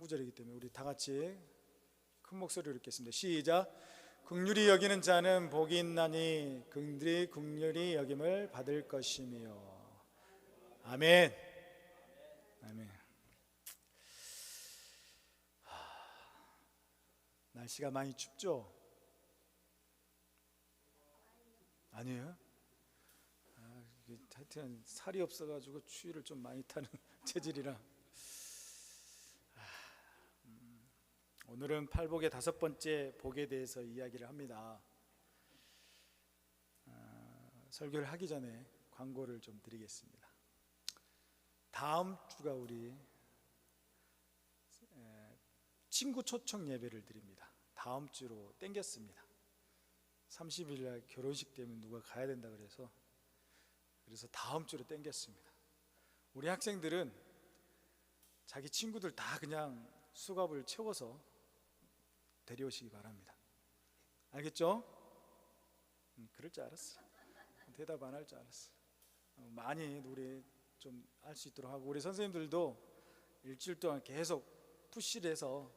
구절이기 때문에 우리 다 같이 큰 목소리로 읽겠습니다. 시작. 긍휼히 여기는 자는 복이 있나니 그들이 긍휼히 여김을 받을 것이며. 아멘. 아멘. 날씨가 많이 춥죠? 아니에요? 하여튼 살이 없어가지고 추위를 좀 많이 타는 체질이라. 오늘은 팔복의 5번째 복에 대해서 이야기를 합니다. 설교를 하기 전에 광고를 좀 드리겠습니다. 다음 주가 우리 친구 초청 예배를 드립니다. 다음 주로 땡겼습니다. 30일 날 결혼식 때문에 누가 가야 된다 그래서 다음 주로 땡겼습니다. 우리 학생들은 자기 친구들 다 그냥 수갑을 채워서 데려오시기 바랍니다. 알겠죠? 그럴 줄 알았어. 대답 안 할 줄 알았어. 많이 우리 좀 할 수 있도록 하고, 우리 선생님들도 일주일 동안 계속 푸시를 해서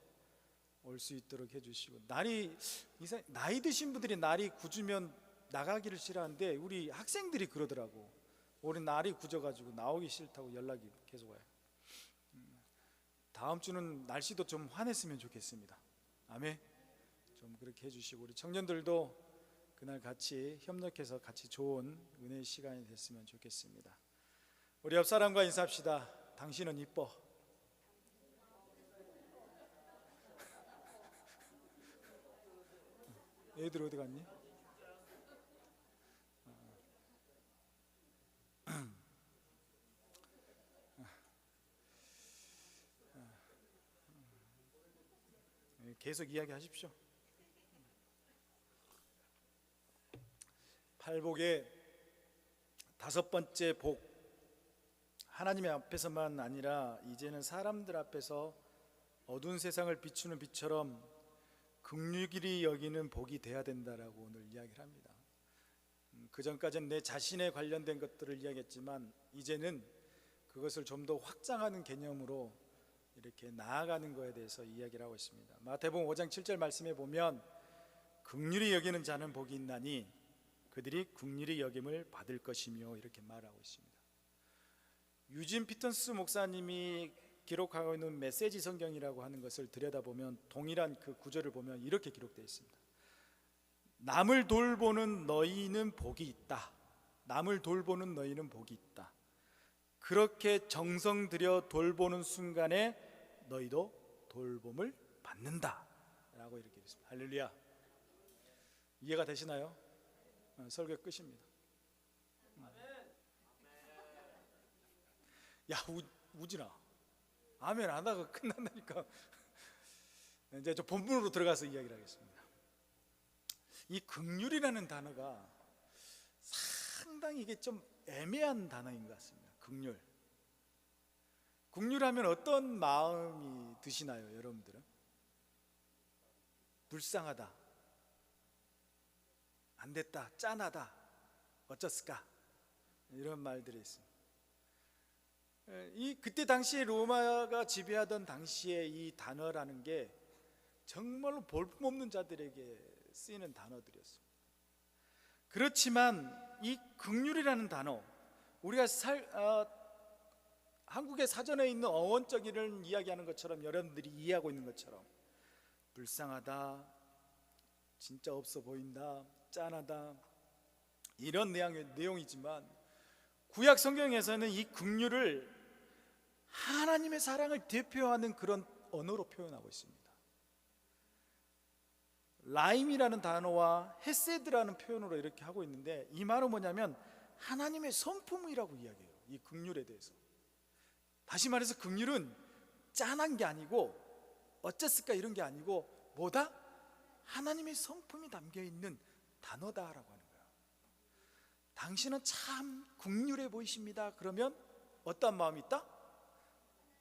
올 수 있도록 해주시고, 나이 드신 분들이 날이 굳으면 나가기를 싫어하는데 우리 학생들이 그러더라고. 올해 날이 굳어가지고 나오기 싫다고 연락이 계속 와요. 다음 주는 날씨도 좀 환했으면 좋겠습니다. 아멘. 좀 그렇게 해주시고, 우리 청년들도 그날 같이 협력해서 같이 좋은 은혜의 시간이 됐으면 좋겠습니다. 우리 옆 사람과 인사합시다. 당신은 이뻐. 애들 어디 갔니? 계속 이야기하십시오. 팔복의 5번째 복, 하나님의 앞에서만 아니라 이제는 사람들 앞에서 어두운 세상을 비추는 빛처럼 긍휼히 여기는 복이 돼야 된다라고 오늘 이야기를 합니다. 그 전까지는 내 자신에 관련된 것들을 이야기했지만 이제는 그것을 좀 더 확장하는 개념으로 이렇게 나아가는 것에 대해서 이야기를 하고 있습니다. 마태복음 5장 7절 말씀에 보면 긍휼히 여기는 자는 복이 있나니 그들이 긍휼히 여김을 받을 것이며 이렇게 말하고 있습니다. 유진 피턴스 목사님이 기록하고 있는 메시지 성경이라고 하는 것을 들여다보면 동일한 그 구절을 보면 이렇게 기록되어 있습니다. 남을 돌보는 너희는 복이 있다. 남을 돌보는 너희는 복이 있다. 그렇게 정성 들여 돌보는 순간에 너희도 돌봄을 받는다 라고 이렇게 있습니다. 할렐루야. 이해가 되시나요? 설교 끝입니다. 야, 우진아, 아멘 안 하다가 끝난다니까. 이제 저 본문으로 들어가서 이야기를 하겠습니다. 이 긍휼이라는 단어가 상당히 이게 좀 애매한 단어인 것 같습니다. 긍휼. 긍휼하면 어떤 마음이 드시나요, 여러분들은? 불쌍하다, 안 됐다, 짠하다, 어쩌을까, 이런 말들이 있습니다. 그때 당시에 로마가 지배하던 당시에 이 단어라는 게 정말로 볼품없는 자들에게 쓰이는 단어들이었습니다. 그렇지만 이 긍휼이라는 단어, 우리가 한국의 사전에 있는 어원적인 이야기하는 것처럼, 여러분들이 이해하고 있는 것처럼 불쌍하다, 진짜 없어 보인다, 짠하다, 이런 내용이지만 구약 성경에서는 이 긍휼을 하나님의 사랑을 대표하는 그런 언어로 표현하고 있습니다. 라임이라는 단어와 헤세드라는 표현으로 이렇게 하고 있는데, 이 말은 뭐냐면 하나님의 성품이라고 이야기해요. 이 긍휼에 대해서. 다시 말해서 긍휼은 짠한 게 아니고 어쩌을까 이런 게 아니고 뭐다? 하나님의 성품이 담겨있는 단어다라고 하는 거예요. 당신은 참 긍휼해 보이십니다. 그러면 어떤 마음이 있다?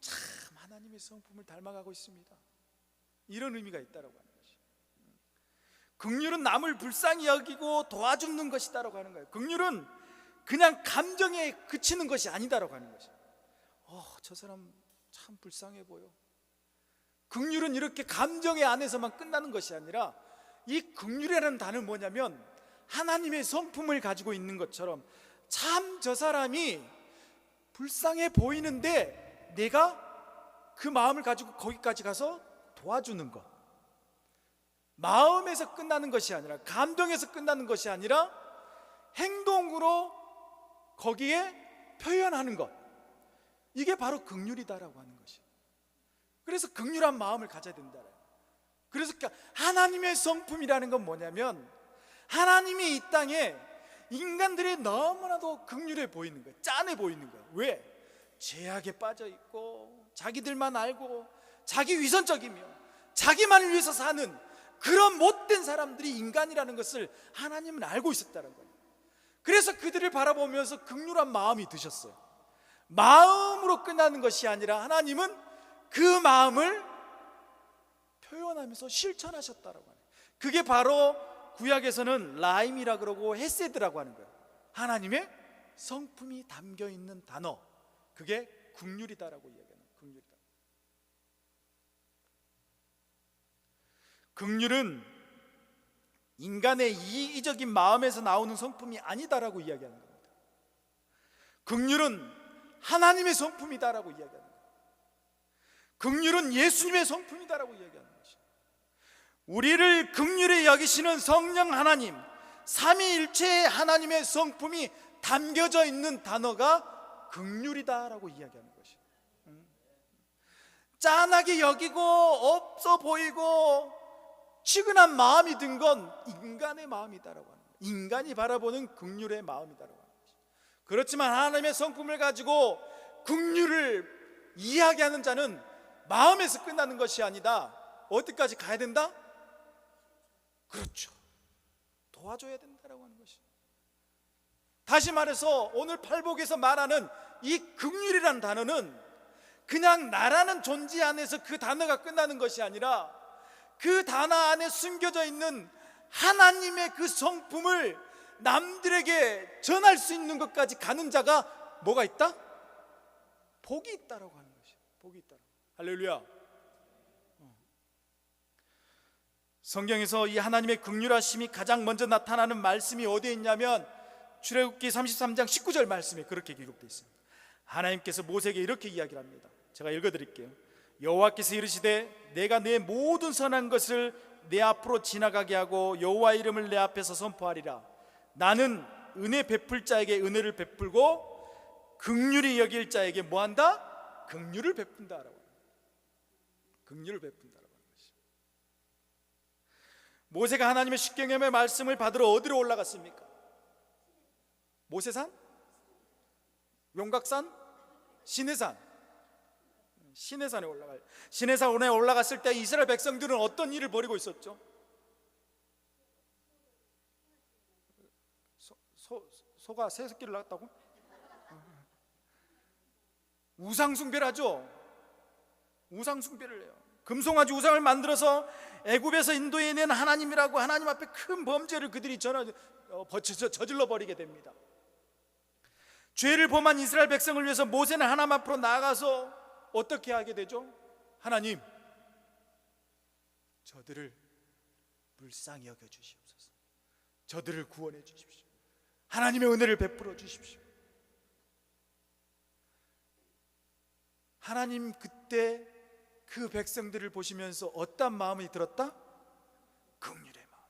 참 하나님의 성품을 닮아가고 있습니다. 이런 의미가 있다라고 하는 것이. 긍휼은 남을 불쌍히 여기고 도와주는 것이다라고 하는 거예요. 긍휼은 그냥 감정에 그치는 것이 아니다라고 하는 것이. 저 사람 참 불쌍해 보여. 긍휼은 이렇게 감정의 안에서만 끝나는 것이 아니라 이 긍휼이라는 단어는 뭐냐면 하나님의 성품을 가지고 있는 것처럼 참 저 사람이 불쌍해 보이는데 내가 그 마음을 가지고 거기까지 가서 도와주는 것, 마음에서 끝나는 것이 아니라, 감동에서 끝나는 것이 아니라 행동으로 거기에 표현하는 것, 이게 바로 긍휼이다라고 하는 것이에요. 그래서 긍휼한 마음을 가져야 된다. 그래서 하나님의 성품이라는 건 뭐냐면 하나님이 이 땅에 인간들이 너무나도 긍휼해 보이는 거예요. 짠해 보이는 거예요. 왜? 죄악에 빠져 있고 자기들만 알고 자기 위선적이며 자기만을 위해서 사는 그런 못된 사람들이 인간이라는 것을 하나님은 알고 있었다는 거예요. 그래서 그들을 바라보면서 긍휼한 마음이 드셨어요. 마음으로 끝나는 것이 아니라 하나님은 그 마음을 표현하면서 실천하셨다라고 하는, 그게 바로 구약에서는 라임이라 그러고 헤세드라고 하는 거예요. 하나님의 성품이 담겨 있는 단어, 그게 긍휼이다라고 이야기하는 거예요. 긍휼은 인간의 이기적인 마음에서 나오는 성품이 아니다라고 이야기하는 겁니다. 긍휼은 하나님의 성품이다라고 이야기하는 거예요. 긍휼은 예수님의 성품이다라고 이야기하는 것이에요. 우리를 긍휼히 여기시는 성령 하나님, 삼위일체의 하나님의 성품이 담겨져 있는 단어가 긍휼이다라고 이야기하는 것이에요. 짠하게 여기고 없어 보이고 치근한 마음이 든 건 인간의 마음이다라고 하는 거예요. 인간이 바라보는 긍휼의 마음이다라고 하는 것이에요. 그렇지만 하나님의 성품을 가지고 긍휼을 이야기하는 자는 마음에서 끝나는 것이 아니다. 어디까지 가야 된다? 그렇죠, 도와줘야 된다라고 하는 것이에요. 다시 말해서 오늘 팔복에서 말하는 이 긍휼이라는 단어는 그냥 나라는 존재 안에서 그 단어가 끝나는 것이 아니라 그 단어 안에 숨겨져 있는 하나님의 그 성품을 남들에게 전할 수 있는 것까지 가는 자가 뭐가 있다? 복이 있다라고 하는 것이에요. 복이 있다. 할렐루야. 성경에서 이 하나님의 긍휼하심이 가장 먼저 나타나는 말씀이 어디에 있냐면 출애굽기 33장 19절 말씀에 그렇게 기록되어 있습니다. 하나님께서 모세에게 이렇게 이야기를 합니다. 제가 읽어드릴게요. 여호와께서 이르시되 내가 내 모든 선한 것을 내 앞으로 지나가게 하고 여호와 이름을 내 앞에서 선포하리라. 나는 은혜 베풀 자에게 은혜를 베풀고 긍휼히 여길 자에게 뭐한다? 긍휼을 베푼다라고. 긍휼을 베푼다라고 하는 것이. 모세가 하나님의 십계명의 말씀을 받으러 어디로 올라갔습니까? 모세산? 용각산? 시내산? 시내산에 올라가요. 시내산에 올라갔을 때 이스라엘 백성들은 어떤 일을 벌이고 있었죠? 소가 새 새끼를 낳았다고? 우상숭배를 하죠. 우상숭배를 해요. 금송아지 우상을 만들어서 애굽에서 인도해낸 하나님이라고 하나님 앞에 큰 범죄를 그들이 저질러 버리게 됩니다. 죄를 범한 이스라엘 백성을 위해서 모세는 하나님 앞으로 나아가서 어떻게 하게 되죠? 하나님, 저들을 불쌍히 여겨 주시옵소서. 저들을 구원해 주십시오. 하나님의 은혜를 베풀어 주십시오. 하나님 그때 그 백성들을 보시면서 어떤 마음이 들었다? 긍휼의 마음.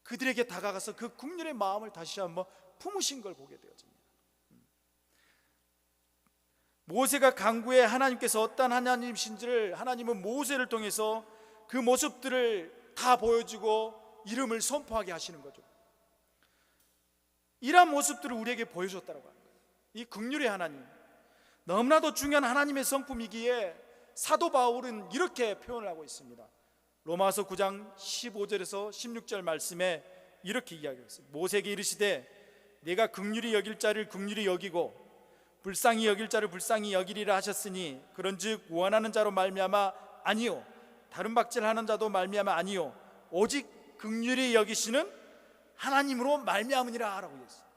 그들에게 다가가서 그 긍휼의 마음을 다시 한번 품으신 걸 보게 되어집니다. 모세가 간구해 하나님께서 어떤 하나님이신지를 하나님은 모세를 통해서 그 모습들을 다 보여주고 이름을 선포하게 하시는 거죠. 이러한 모습들을 우리에게 보여줬다고 합니다. 이 긍휼의 하나님, 너무나도 중요한 하나님의 성품이기에 사도 바울은 이렇게 표현을 하고 있습니다. 로마서 9장 15절에서 16절 말씀에 이렇게 이야기했어요. 모세에게 이르시되 내가 긍휼히 여길 자를 긍휼히 여기고 불쌍히 여길 자를 불쌍히 여기리라 하셨으니 그런즉 원하는 자로 말미암아 아니요 다른 박질하는 자도 말미암아 아니요 오직 긍휼히 여기시는 하나님으로 말미암으니라 라고 했어요.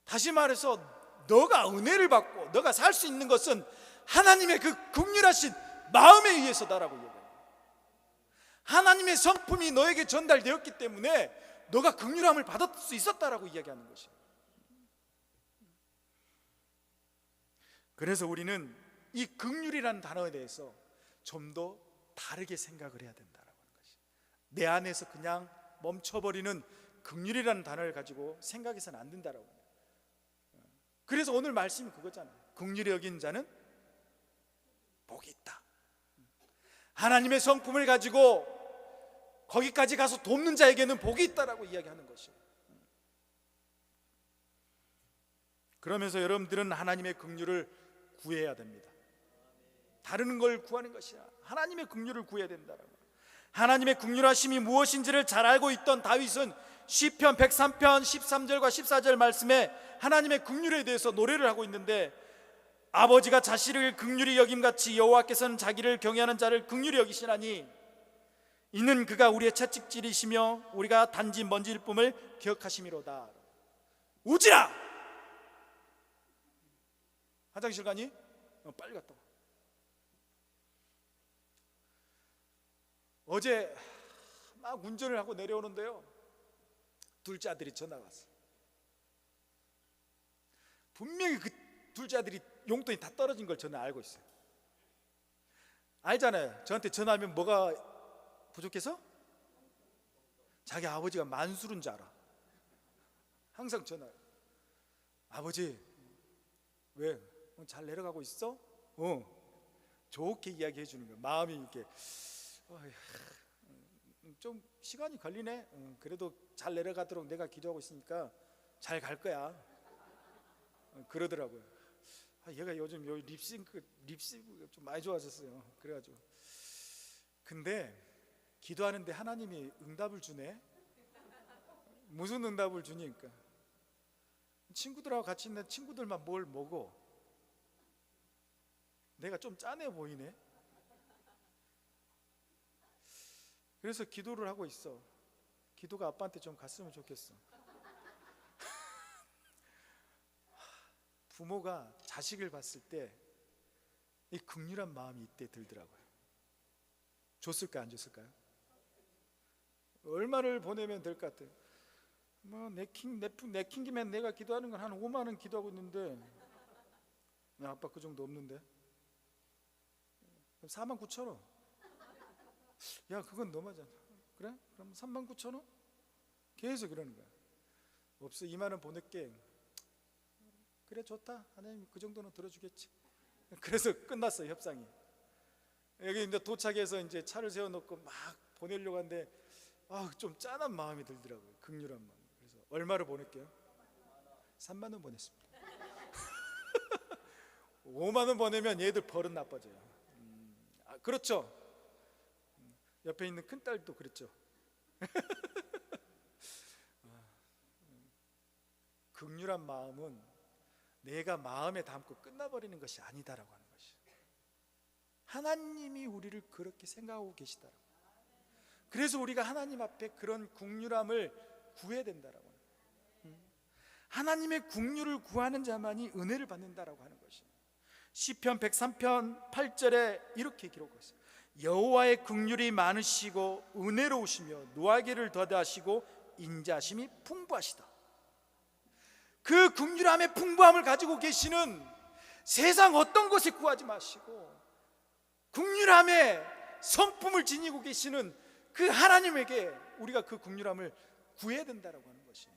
다시 말해서 너가 은혜를 받고 너가 살 수 있는 것은 하나님의 그 긍휼하신 마음에 의해서다라고 얘기해요. 하나님의 성품이 너에게 전달되었기 때문에 너가 긍휼함을 받을 수 있었다라고 이야기하는 것이에요. 그래서 우리는 이 긍휼이라는 단어에 대해서 좀 더 다르게 생각을 해야 된다라고 하는 것이에요. 내 안에서 그냥 멈춰버리는 긍휼이라는 단어를 가지고 생각해서는 안 된다라고 해요. 그래서 오늘 말씀이 그거잖아요. 긍휼히 여긴 자는 복이 있다. 하나님의 성품을 가지고 거기까지 가서 돕는 자에게는 복이 있다라고 이야기하는 것이에요. 그러면서 여러분들은 하나님의 긍휼을 구해야 됩니다. 다른 걸 구하는 것이야. 하나님의 긍휼을 구해야 된다라고. 하나님의 긍휼하심이 무엇인지를 잘 알고 있던 다윗은 시편 103편 13절과 14절 말씀에 하나님의 긍휼에 대해서 노래를 하고 있는데, 아버지가 자식을 긍휼히 여김같이 여호와께서는 자기를 경외하는 자를 긍휼히 여기시나니 이는 그가 우리의 채찍질이시며 우리가 단지 먼지일 뿐을 기억하심이로다. 우지라! 화장실 가니? 빨리 갔다 와. 어제 막 운전을 하고 내려오는데요, 둘째 아들이 전화가 왔어요. 분명히 그 둘째 아들이 용돈이 다 떨어진 걸 저는 알고 있어요. 알잖아요. 저한테 전화하면 뭐가 부족해서? 자기 아버지가 만수른 줄 알아. 항상 전화해요. 아버지, 왜? 잘 내려가고 있어? 좋게 이야기해 주는 거예요. 마음이 이렇게 좀 시간이 걸리네. 그래도 잘 내려가도록 내가 기도하고 있으니까 잘 갈 거야. 그러더라고요. 얘가 요즘 립싱크 좀 많이 좋아졌어요. 그래가지고 근데 기도하는데 하나님이 응답을 주네. 무슨 응답을 주니까 친구들하고 같이 있는 친구들만 뭘 먹어. 내가 좀 짠해 보이네. 그래서 기도를 하고 있어. 기도가 아빠한테 좀 갔으면 좋겠어. 부모가 자식을 봤을 때 이 긍휼한 마음이 이때 들더라고요. 줬을까 안 줬을까요? 얼마를 보내면 될 것 같아요? 뭐 내킨 김에 내가 기도하는 건 한 5만 원 기도하고 있는데, 야, 아빠 그 정도 없는데? 4만 9천 원. 야, 그건 너무하잖아. 그래? 그럼 3만 9천 원? 계속 그러는 거야. 없어, 2만 원 보낼게. 그래, 좋다. 하나님 그 정도는 들어주겠지. 그래서 끝났어요, 협상이. 여기 이제 도착해서 이제 차를 세워놓고 막 보내려고 하는데 좀 짠한 마음이 들더라고요. 긍휼한 마음. 그래서 얼마를 보낼게요? 3만 원 보냈습니다. 5만 원 보내면 얘들 버릇 나빠져요. 그렇죠. 옆에 있는 큰딸도 그랬죠. 긍휼한 마음은 내가 마음에 담고 끝나버리는 것이 아니다라고 하는 것이. 하나님이 우리를 그렇게 생각하고 계시다라고. 그래서 우리가 하나님 앞에 그런 긍휼함을 구해야 된다라고. 하나님의 긍휼을 구하는 자만이 은혜를 받는다라고 하는 것이. 시편 103편 8절에 이렇게 기록했어요. 여호와의 긍휼이 많으시고 은혜로우시며 노하기를 더하시고 인자하심이 풍부하시다. 그 긍휼함의 풍부함을 가지고 계시는 세상 어떤 것에 구하지 마시고 긍휼함의 성품을 지니고 계시는 그 하나님에게 우리가 그 긍휼함을 구해야 된다라고 하는 것이.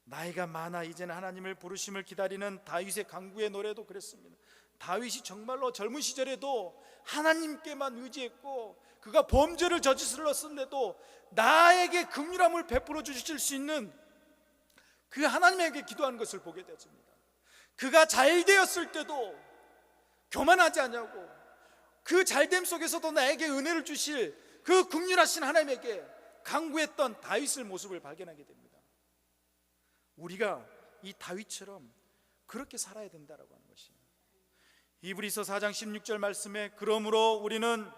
나이가 많아 이제는 하나님을 부르심을 기다리는 다윗의 간구의 노래도 그랬습니다. 다윗이 정말로 젊은 시절에도 하나님께만 의지했고 그가 범죄를 저질렀는데도 나에게 긍휼함을 베풀어 주실 수 있는 그 하나님에게 기도하는 것을 보게 되었습니다. 그가 잘 되었을 때도 교만하지 않냐고, 그 잘됨 속에서도 나에게 은혜를 주실 그 긍휼하신 하나님에게 간구했던 다윗의 모습을 발견하게 됩니다. 우리가 이 다윗처럼 그렇게 살아야 된다라고 하는 것이에요. 히브리서 4장 16절 말씀에 그러므로 우리는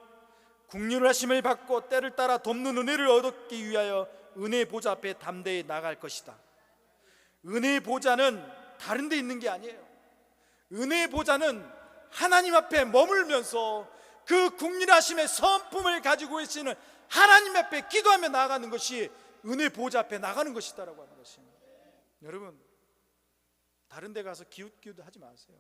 긍휼하심을 받고 때를 따라 돕는 은혜를 얻기 위하여 은혜의 보좌 앞에 담대히 나갈 것이다. 은혜의 보좌는 다른 데 있는 게 아니에요. 은혜의 보좌는 하나님 앞에 머물면서 그 국률하심의 성품을 가지고 계시는 하나님 앞에 기도하며 나아가는 것이 은혜의 보좌 앞에 나가는 것이다라고 하는 것입니다. 여러분, 다른 데 가서 기웃기웃 하지 마세요.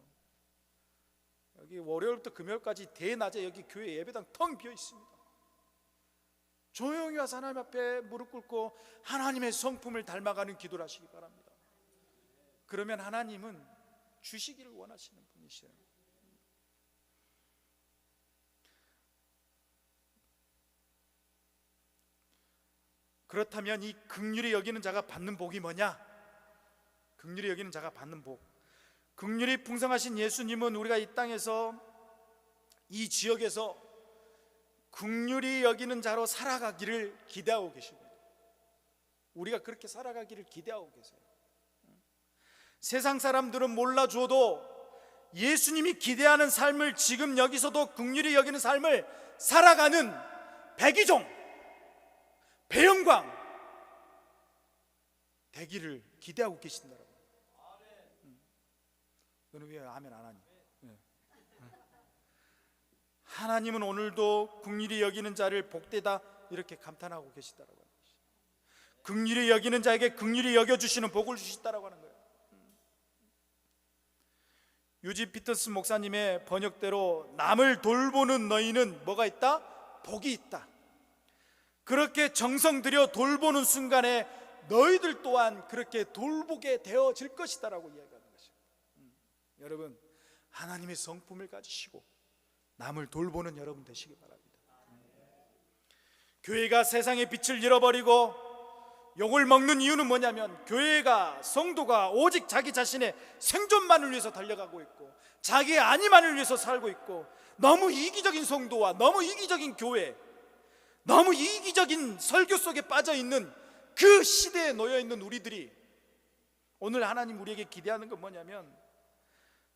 여기 월요일부터 금요일까지 대낮에 여기 교회 예배당 텅 비어 있습니다. 조용히 와서 하나님 앞에 무릎 꿇고 하나님의 성품을 닮아가는 기도를 하시기 바랍니다. 그러면 하나님은 주시기를 원하시는 분이시에요. 그렇다면 이 긍휼히 여기는 자가 받는 복이 뭐냐? 긍휼히 여기는 자가 받는 복. 긍휼이 풍성하신 예수님은 우리가 이 땅에서, 이 지역에서 긍휼히 여기는 자로 살아가기를 기대하고 계십니다. 우리가 그렇게 살아가기를 기대하고 계세요. 세상 사람들은 몰라주어도 예수님이 기대하는 삶을 지금 여기서도 긍휼히 여기는 삶을 살아가는 백의종, 배영광 되기를 기대하고 계신다라고. 너는 왜 아멘 안 하니? 하나님은 오늘도 긍휼히 여기는 자를 복되다 이렇게 감탄하고 계시다라고 하는 것이. 긍휼히 여기는 자에게 긍휼히 여겨주시는 복을 주시다라고 하는 거예요. 유지 피터스 목사님의 번역대로 남을 돌보는 너희는 뭐가 있다? 복이 있다. 그렇게 정성 들여 돌보는 순간에 너희들 또한 그렇게 돌보게 되어질 것이다라고 이야기하는 것이죠. 여러분, 하나님의 성품을 가지시고 남을 돌보는 여러분 되시기 바랍니다. 교회가 세상의 빛을 잃어버리고 욕을 먹는 이유는 뭐냐면, 교회가, 성도가 오직 자기 자신의 생존만을 위해서 달려가고 있고 자기의 안위만을 위해서 살고 있고, 너무 이기적인 성도와 너무 이기적인 교회, 너무 이기적인 설교 속에 빠져있는 그 시대에 놓여있는 우리들이, 오늘 하나님 우리에게 기대하는 건 뭐냐면,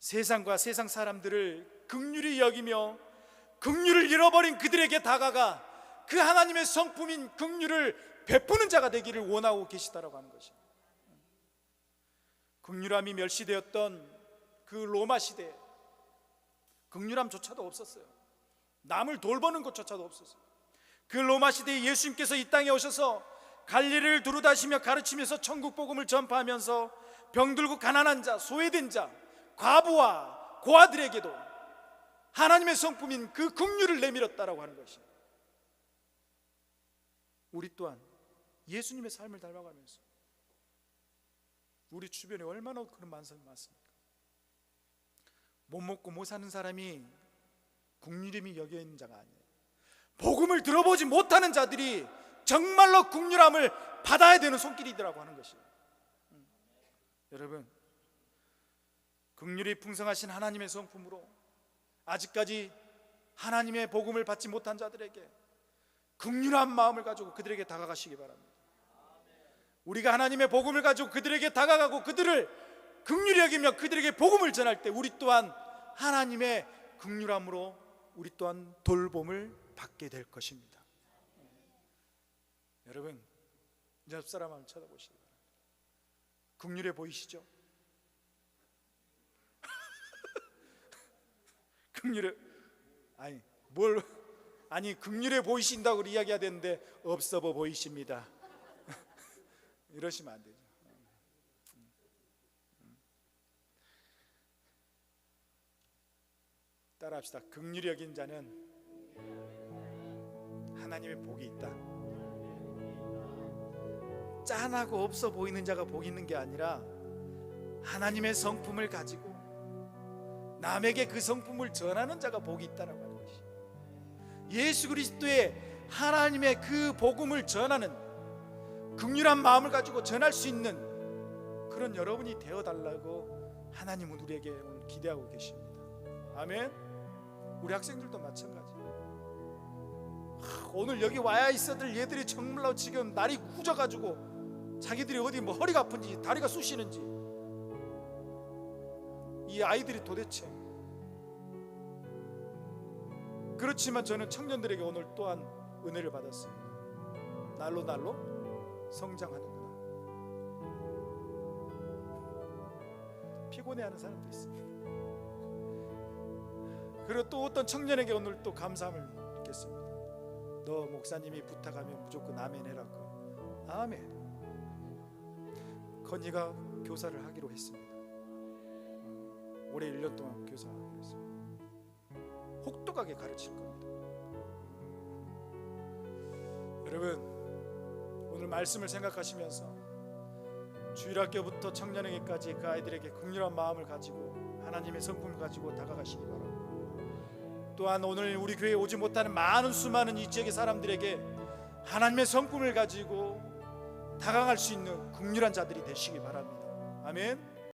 세상과 세상 사람들을 긍휼히 여기며 긍휼을 잃어버린 그들에게 다가가 그 하나님의 성품인 긍휼을 베푸는 자가 되기를 원하고 계시다라고 하는 것입니다. 긍휼함이 멸시되었던 그 로마 시대에 긍휼함조차도 없었어요. 남을 돌보는 것조차도 없었어요. 그 로마 시대에 예수님께서 이 땅에 오셔서 갈릴리를 두루다니시며 가르치면서 천국 복음을 전파하면서 병들고 가난한 자, 소외된 자, 과부와 고아들에게도 하나님의 성품인 그 긍휼을 내밀었다라고 하는 것입니다. 우리 또한 예수님의 삶을 닮아가면서 우리 주변에 얼마나 그런 만사가 많습니까? 못 먹고 못 사는 사람이 긍휼함이 여겨 있는 자가 아니에요. 복음을 들어보지 못하는 자들이 정말로 긍휼함을 받아야 되는 손길이더라고 하는 것이에요. 여러분, 긍휼이 풍성하신 하나님의 성품으로 아직까지 하나님의 복음을 받지 못한 자들에게 긍휼한 마음을 가지고 그들에게 다가가시기 바랍니다. 우리가 하나님의 복음을 가지고 그들에게 다가가고 그들을 긍휼히 여기며 그들에게 복음을 전할 때 우리 또한 하나님의 긍휼함으로 우리 또한 돌봄을 받게 될 것입니다. 여러분, 옆 사람 한번 쳐다보시기 바랍니다. 긍휼해 보이시죠? 긍휼해, 긍휼해 보이신다고 이야기해야 되는데 없어 보이십니다. 이러시면 안 되죠. 따라합시다. 긍휼히 여긴 자는 하나님의 복이 있다. 짠하고 없어 보이는 자가 복이 있는 게 아니라 하나님의 성품을 가지고 남에게 그 성품을 전하는 자가 복이 있다는 하는 것이, 예수 그리스도의 하나님의 그 복음을 전하는 긍휼한 마음을 가지고 전할 수 있는 그런 여러분이 되어달라고 하나님은 우리에게 오늘 기대하고 계십니다. 아멘. 우리 학생들도 마찬가지. 오늘 여기 와야 있어들 얘들이 정말로 지금 날이 굳어가지고 자기들이 어디 뭐 허리가 아픈지 다리가 쑤시는지, 이 아이들이 도대체. 그렇지만 저는 청년들에게 오늘 또한 은혜를 받았어요. 날로 성장하는구나. 피곤해하는 사람도 있습니다. 그리고 또 어떤 청년에게 오늘 또 감사함을 느꼈습니다. 너 목사님이 부탁하면 무조건 아멘 해라고. 아멘. 건이가 교사를 하기로 했습니다. 올해 1년 동안 교사하기로 했습니다. 혹독하게 가르칠 겁니다. 여러분, 오늘 말씀을 생각하시면서 주일학교부터 청년에게까지 그 아이들에게 긍휼한 마음을 가지고 하나님의 성품을 가지고 다가가시기 바랍니다. 또한 오늘 우리 교회에 오지 못하는 많은 수많은 이 지역의 사람들에게 하나님의 성품을 가지고 다가갈 수 있는 긍휼한 자들이 되시기 바랍니다. 아멘.